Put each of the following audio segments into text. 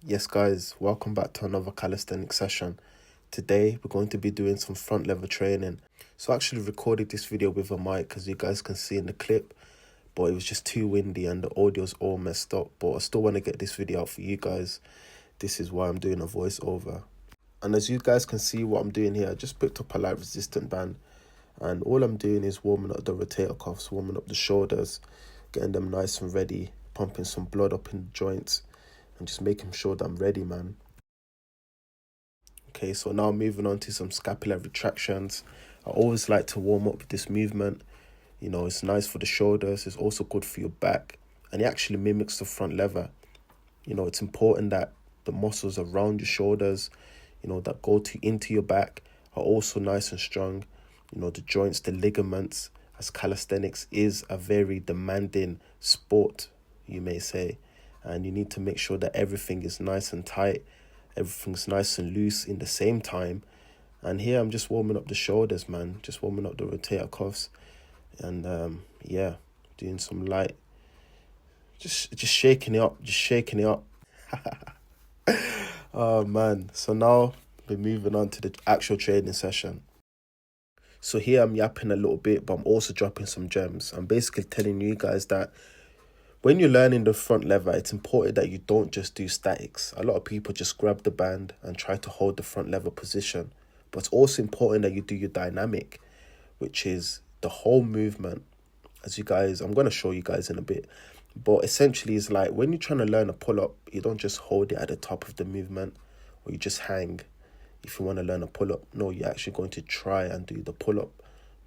Yes guys, welcome back to another calisthenics session. Today we're going to be doing some front lever training. So I actually recorded this video with a mic as you guys can see in the clip, but it was just too windy and the audio's all messed up. But I still want to get this video out for you guys. This is why I'm doing a voiceover. And as you guys can see what I'm doing here, I just picked up a light resistant band and all I'm doing is warming up the rotator cuffs, warming up the shoulders, getting them nice and ready, pumping some blood up in the joints and just making sure that I'm ready, man. Okay, so now moving on to some scapular retractions. I always like to warm up with this movement. You know, it's nice for the shoulders. It's also good for your back. And it actually mimics the front lever. You know, it's important that the muscles around your shoulders, that go into your back are also nice and strong. You know, the joints, the ligaments, as calisthenics is a very demanding sport, you may say. And you need to make sure that everything is nice and tight. Everything's nice and loose in the same time. And here I'm just warming up the shoulders, man. Just warming up the rotator cuffs. And yeah, doing some light. Just shaking it up. Just shaking it up. Oh, man. So now we're moving on to the actual training session. So here I'm yapping a little bit, but I'm also dropping some gems. I'm basically telling you guys that when you're learning the front lever, it's important that you don't just do statics. A lot of people just grab the band and try to hold the front lever position. But it's also important that you do your dynamic, which is the whole movement. I'm going to show you guys in a bit. But essentially, it's like when you're trying to learn a pull-up, you don't just hold it at the top of the movement or you just hang if you want to learn a pull-up. No, you're actually going to try and do the pull-up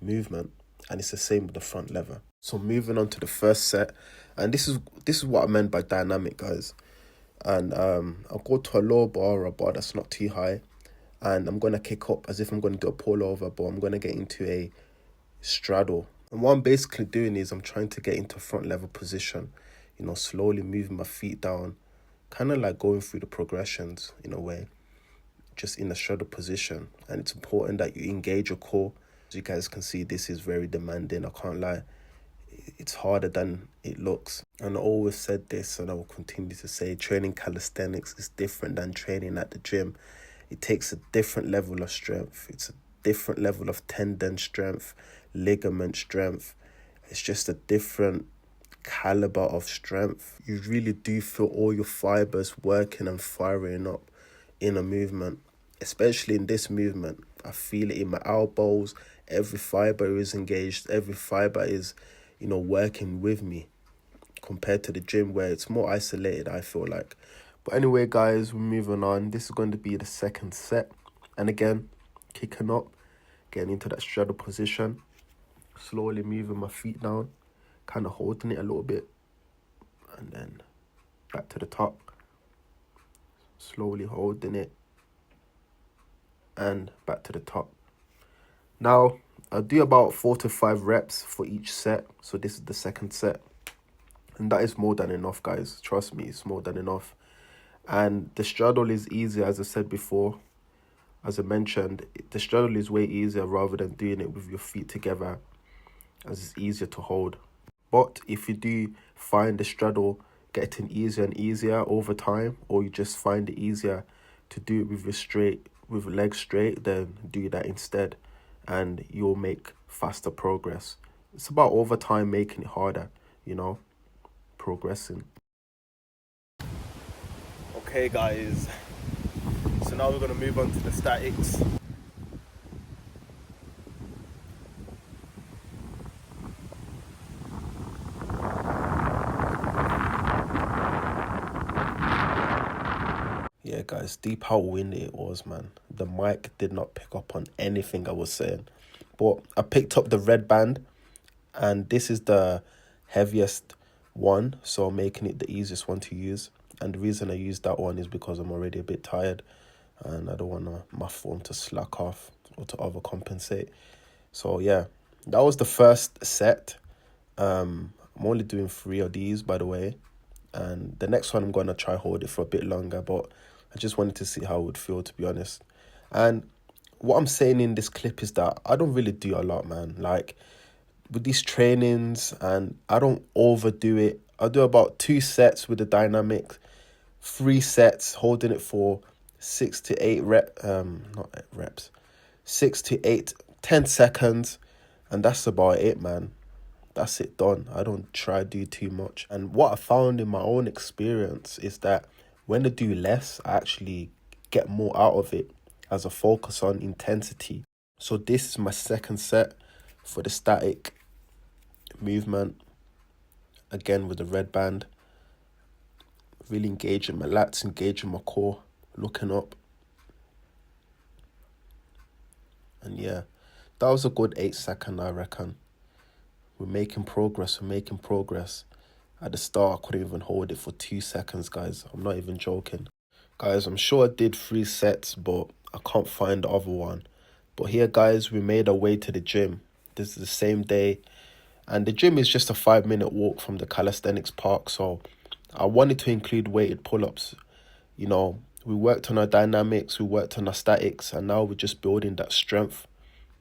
movement. And it's the same with the front lever. So moving on to the first set. And this is what I meant by dynamic, guys. And I'll go to a low bar or a bar that's not too high. And I'm going to kick up as if I'm going to do a pull over, but I'm going to get into a straddle. And what I'm basically doing is I'm trying to get into front lever position, slowly moving my feet down, kind of like going through the progressions in a way, just in a straddle position. And it's important that you engage your core. As you guys can see, this is very demanding, I can't lie. It's harder than it looks. And I always said this and I will continue to say, training calisthenics is different than training at the gym. It takes a different level of strength. It's a different level of tendon strength, ligament strength. It's just a different caliber of strength. You really do feel all your fibers working and firing up in a movement, especially in this movement. I feel it in my elbows. Every fiber is engaged. Every fiber is, working with me compared to the gym where it's more isolated, I feel like. But anyway, guys, we're moving on. This is going to be the second set. And again, kicking up, getting into that straddle position, slowly moving my feet down, kind of holding it a little bit, and then back to the top, slowly holding it, and back to the top. Now, I'll do about 4 to 5 reps for each set. So this is the second set. And that is more than enough, guys. Trust me, it's more than enough. And the straddle is easier, as I said before. As I mentioned, the straddle is way easier rather than doing it with your feet together, as it's easier to hold. But if you do find the straddle getting easier and easier over time, or you just find it easier to do it with legs straight, then do that instead and you'll make faster progress. It's about over time making it harder, progressing. Okay, guys, so now we're going to move on to the statics. Yeah, guys, deep how windy it was, man. The mic did not pick up on anything I was saying. But I picked up the red band, and this is the heaviest one, so I'm making it the easiest one to use. And the reason I use that one is because I'm already a bit tired, and I don't want my form to slack off or to overcompensate. So yeah, that was the first set. I'm only doing 3 of these, by the way. And the next one I'm going to try hold it for a bit longer, but I just wanted to see how it would feel, to be honest. And what I'm saying in this clip is that I don't really do a lot, man. Like, with these trainings, and I don't overdo it. I do about 2 sets with the dynamic, 3 sets, holding it for 6 to 8 reps, 6 to 8, 10 seconds, and that's about it, man. That's it, done. I don't try to do too much. And what I found in my own experience is that when I do less, I actually get more out of it as I focus on intensity. So this is my second set for the static movement, again with the red band. Really engaging my lats, engaging my core, looking up. And yeah, that was a good 8 second, I reckon. We're making progress. At the start, I couldn't even hold it for 2 seconds, guys. I'm not even joking. Guys, I'm sure I did 3 sets, but I can't find the other one. But here, guys, we made our way to the gym. This is the same day. And the gym is just a 5-minute walk from the calisthenics park. So I wanted to include weighted pull-ups. You know, we worked on our dynamics, we worked on our statics, and now we're just building that strength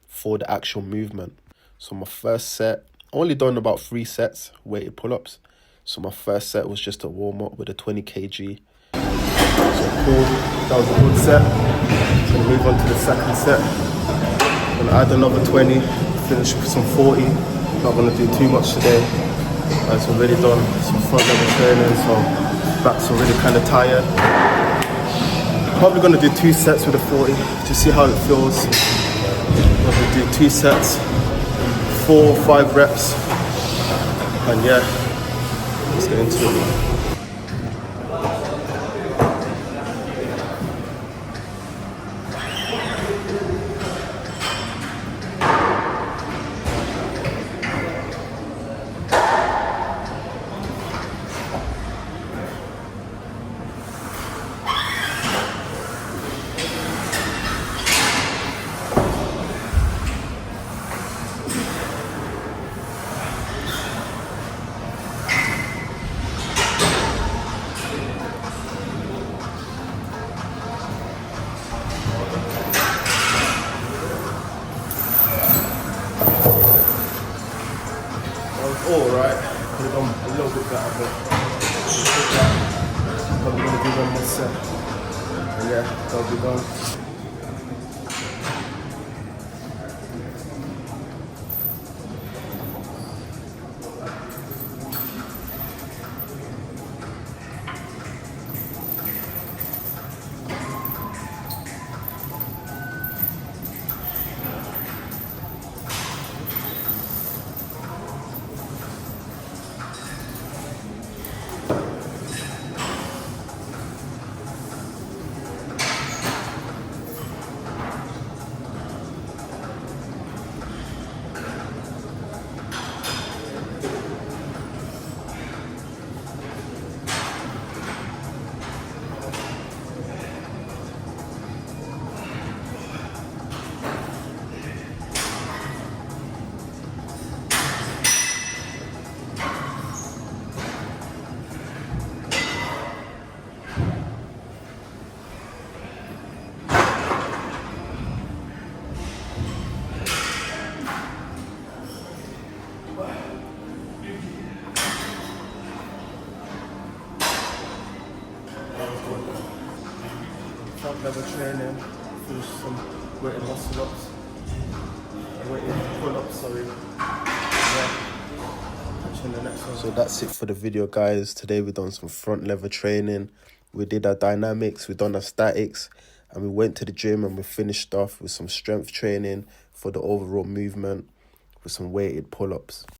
for the actual movement. So my first set, only done about 3 sets, weighted pull-ups. So my first set was just a warm-up with a 20 kg. So cool, that was a good set. So we'll move on to the second set. I'm gonna add another 20, finish with some 40. Not gonna do too much today. I've already done some front level training, so back's already kind of tired. Probably gonna do 2 sets with a 40 to see how it feels. I'm gonna do 2 sets, 4 or 5 reps, and yeah, let's get into it. Alright, could have done a little bit better, but I'm gonna do one more set. And yeah, that'll be done. Front level training, finish some weighted muscle ups, weighted pull ups, sorry. Catch you in the next one. So that's it for the video, guys. Today we done some front level training, we did our dynamics, we done our statics, and we went to the gym and we finished off with some strength training for the overall movement with some weighted pull ups.